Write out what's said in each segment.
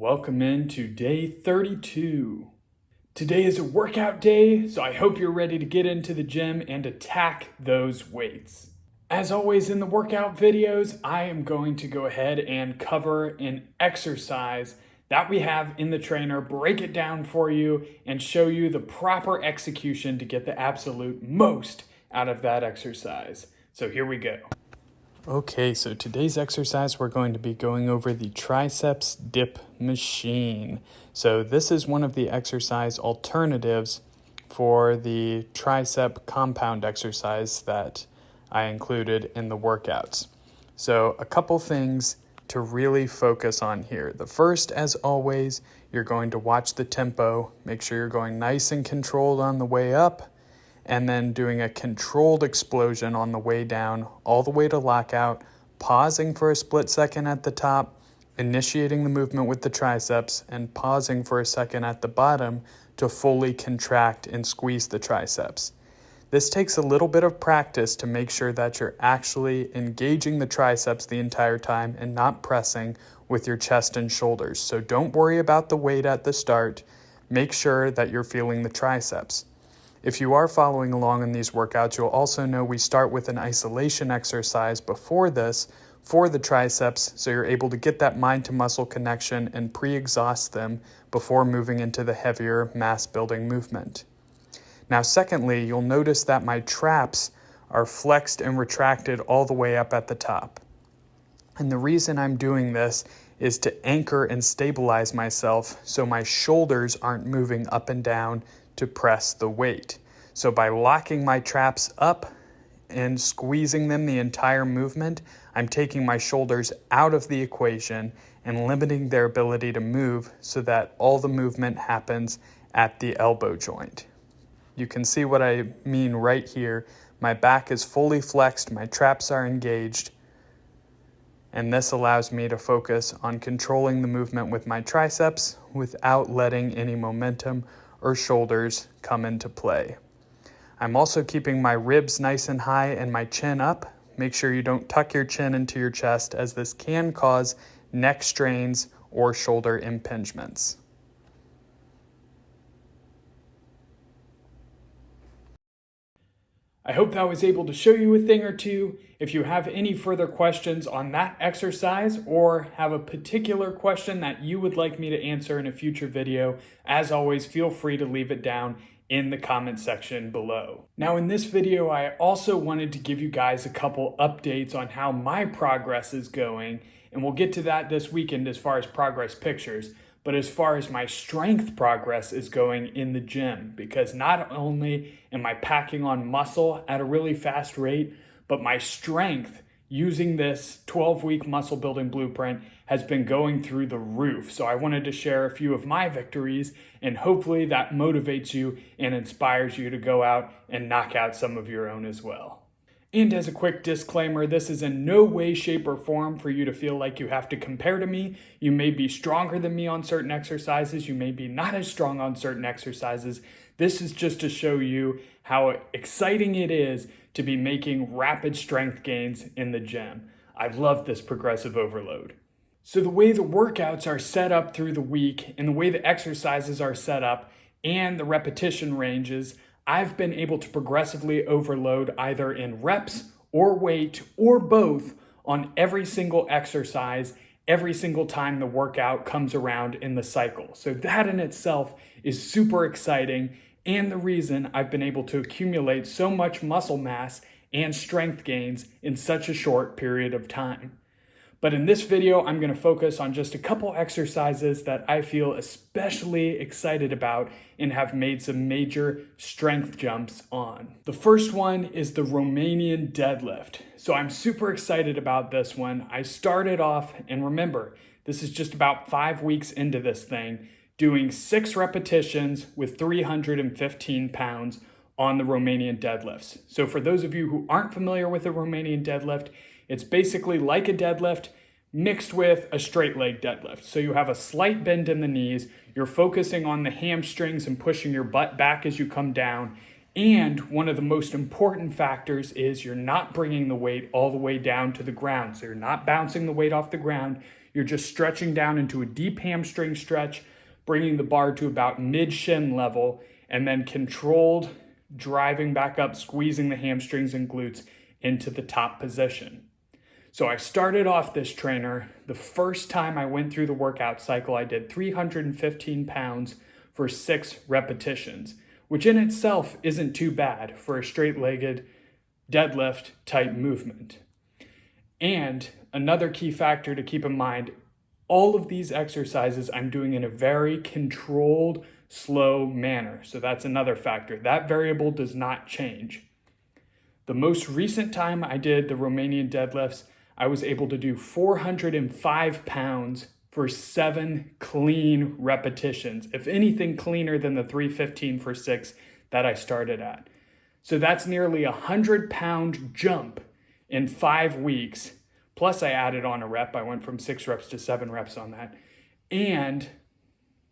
Welcome into day 32. Today is a workout day, so I hope you're ready to get into the gym and attack those weights. As always in the workout videos, I am going to go ahead and cover an exercise that we have in the trainer, break it down for you, and show you the proper execution to get the absolute most out of that exercise. So here we go. Okay, so today's exercise, we're going to be going over the triceps dip machine. So this is one of the exercise alternatives for the tricep compound exercise that I included in the workouts. So a couple things to really focus on here. The first, as always, you're going to watch the tempo, make sure you're going nice and controlled on the way up, and then doing a controlled explosion on the way down, all the way to lockout, pausing for a split second at the top, initiating the movement with the triceps, and pausing for a second at the bottom to fully contract and squeeze the triceps. This takes a little bit of practice to make sure that you're actually engaging the triceps the entire time and not pressing with your chest and shoulders. So don't worry about the weight at the start. Make sure that you're feeling the triceps. If you are following along in these workouts, you'll also know we start with an isolation exercise before this for the triceps, so you're able to get that mind to muscle connection and pre-exhaust them before moving into the heavier mass building movement. Now, secondly, you'll notice that my traps are flexed and retracted all the way up at the top. And the reason I'm doing this is to anchor and stabilize myself so my shoulders aren't moving up and down to press the weight. So by locking my traps up and squeezing them the entire movement, I'm taking my shoulders out of the equation and limiting their ability to move so that all the movement happens at the elbow joint. You can see what I mean right here. My back is fully flexed, my traps are engaged, and this allows me to focus on controlling the movement with my triceps without letting any momentum or shoulders come into play. I'm also keeping my ribs nice and high and my chin up. Make sure you don't tuck your chin into your chest, as this can cause neck strains or shoulder impingements. I hope that was able to show you a thing or two. If you have any further questions on that exercise or have a particular question that you would like me to answer in a future video, as always, feel free to leave it down in the comment section below. Now, in this video, I also wanted to give you guys a couple updates on how my progress is going, and we'll get to that this weekend as far as progress pictures. But as far as my strength progress is going in the gym, because not only am I packing on muscle at a really fast rate, but my strength using this 12-week muscle building blueprint has been going through the roof. So I wanted to share a few of my victories, and hopefully that motivates you and inspires you to go out and knock out some of your own as well. And as a quick disclaimer, this is in no way, shape, or form for you to feel like you have to compare to me. You may be stronger than me on certain exercises. You may be not as strong on certain exercises. This is just to show you how exciting it is to be making rapid strength gains in the gym. I love this progressive overload. So the way the workouts are set up through the week and the way the exercises are set up and the repetition ranges, I've been able to progressively overload either in reps or weight or both on every single exercise, every single time the workout comes around in the cycle. So that in itself is super exciting, and the reason I've been able to accumulate so much muscle mass and strength gains in such a short period of time. But in this video, I'm going to focus on just a couple exercises that I feel especially excited about and have made some major strength jumps on. The first one is the Romanian deadlift. So I'm super excited about this one. I started off, and remember, this is just about 5 weeks into this thing, doing 6 repetitions with 315 pounds on the Romanian deadlifts. So for those of you who aren't familiar with the Romanian deadlift, it's basically like a deadlift mixed with a straight leg deadlift. So you have a slight bend in the knees, you're focusing on the hamstrings and pushing your butt back as you come down. And one of the most important factors is you're not bringing the weight all the way down to the ground. So you're not bouncing the weight off the ground. You're just stretching down into a deep hamstring stretch, bringing the bar to about mid-shin level, and then controlled driving back up, squeezing the hamstrings and glutes into the top position. So I started off this trainer. The first time I went through the workout cycle, I did 315 pounds for 6 repetitions, which in itself isn't too bad for a straight-legged deadlift type movement. And another key factor to keep in mind, all of these exercises I'm doing in a very controlled, slow manner. So that's another factor. That variable does not change. The most recent time I did the Romanian deadlifts, I was able to do 405 pounds for 7 clean repetitions. If anything, cleaner than the 315 for 6 that I started at. So that's nearly a 100-pound jump in 5 weeks. Plus I added on a rep. I went from 6 reps to 7 reps on that. And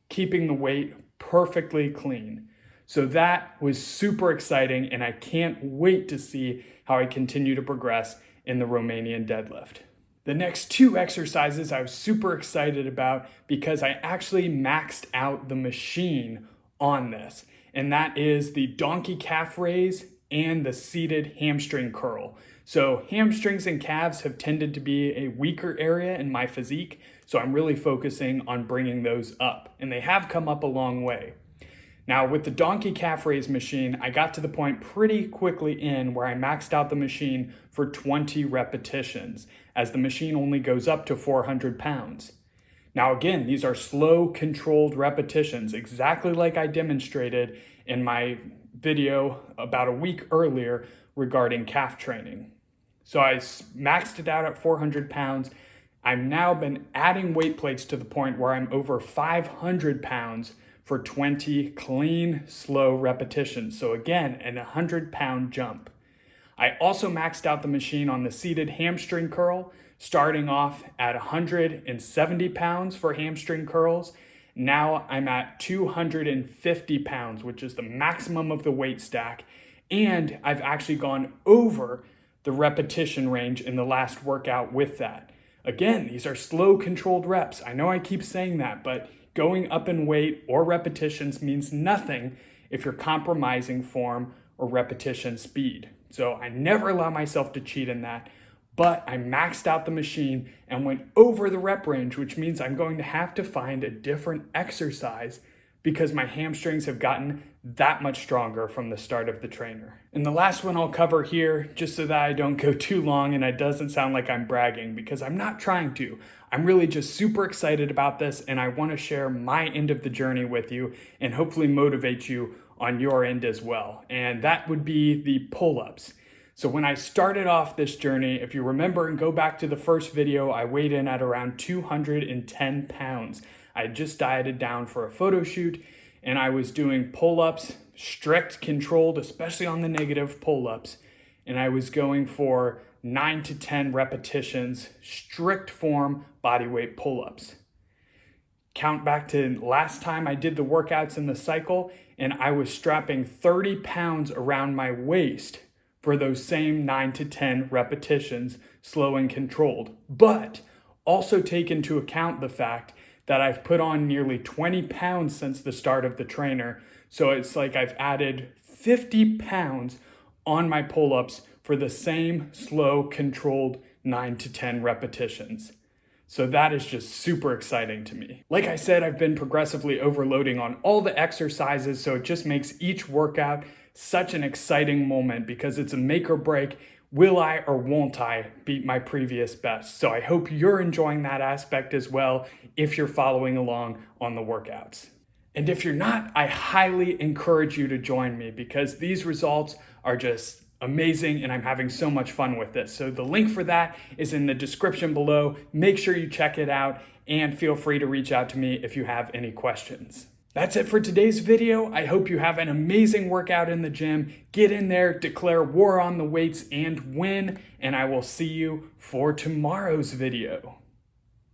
keeping the weight perfectly clean. So that was super exciting, and I can't wait to see how I continue to progress in the Romanian deadlift. The next 2 exercises I was super excited about because I actually maxed out the machine on this, and that is the donkey calf raise and the seated hamstring curl. So hamstrings and calves have tended to be a weaker area in my physique, so I'm really focusing on bringing those up, and they have come up a long way. Now with the donkey calf raise machine, I got to the point pretty quickly in where I maxed out the machine for 20 repetitions, as the machine only goes up to 400 pounds. Now again, these are slow, controlled repetitions, exactly like I demonstrated in my video about a week earlier regarding calf training. So I maxed it out at 400 pounds. I've now been adding weight plates to the point where I'm over 500 pounds for 20 clean, slow repetitions. So again, an 100-pound jump. I also maxed out the machine on the seated hamstring curl, starting off at 170 pounds for hamstring curls. Now I'm at 250 pounds, which is the maximum of the weight stack. And I've actually gone over the repetition range in the last workout with that. Again, these are slow, controlled reps. I know I keep saying that, but going up in weight or repetitions means nothing if you're compromising form or repetition speed. So I never allow myself to cheat in that, but I maxed out the machine and went over the rep range, which means I'm going to have to find a different exercise because my hamstrings have gotten that much stronger from the start of the trainer. And the last one I'll cover here, just so that I don't go too long and it doesn't sound like I'm bragging, because I'm not trying to. I'm really just super excited about this, and I want to share my end of the journey with you and hopefully motivate you on your end as well. And that would be the pull-ups. So when I started off this journey, if you remember and go back to the first video, I weighed in at around 210 pounds. I just dieted down for a photo shoot, and I was doing pull-ups, strict, controlled, especially on the negative pull-ups. And I was going for 9 to 10 repetitions, strict form bodyweight pull-ups. Count back to last time I did the workouts in the cycle, and I was strapping 30 pounds around my waist for those same 9 to 10 repetitions, slow and controlled. But also take into account the fact that I've put on nearly 20 pounds since the start of the trainer. So it's like I've added 50 pounds on my pull-ups for the same slow, controlled 9 to 10 repetitions. So that is just super exciting to me. Like I said, I've been progressively overloading on all the exercises, so it just makes each workout such an exciting moment because it's a make or break. Will I or won't I beat my previous best? So I hope you're enjoying that aspect as well if you're following along on the workouts. And if you're not, I highly encourage you to join me because these results are just amazing and I'm having so much fun with this. So the link for that is in the description below. Make sure you check it out and feel free to reach out to me if you have any questions. That's it for today's video. I hope you have an amazing workout in the gym. Get in there, declare war on the weights, and win. And I will see you for tomorrow's video.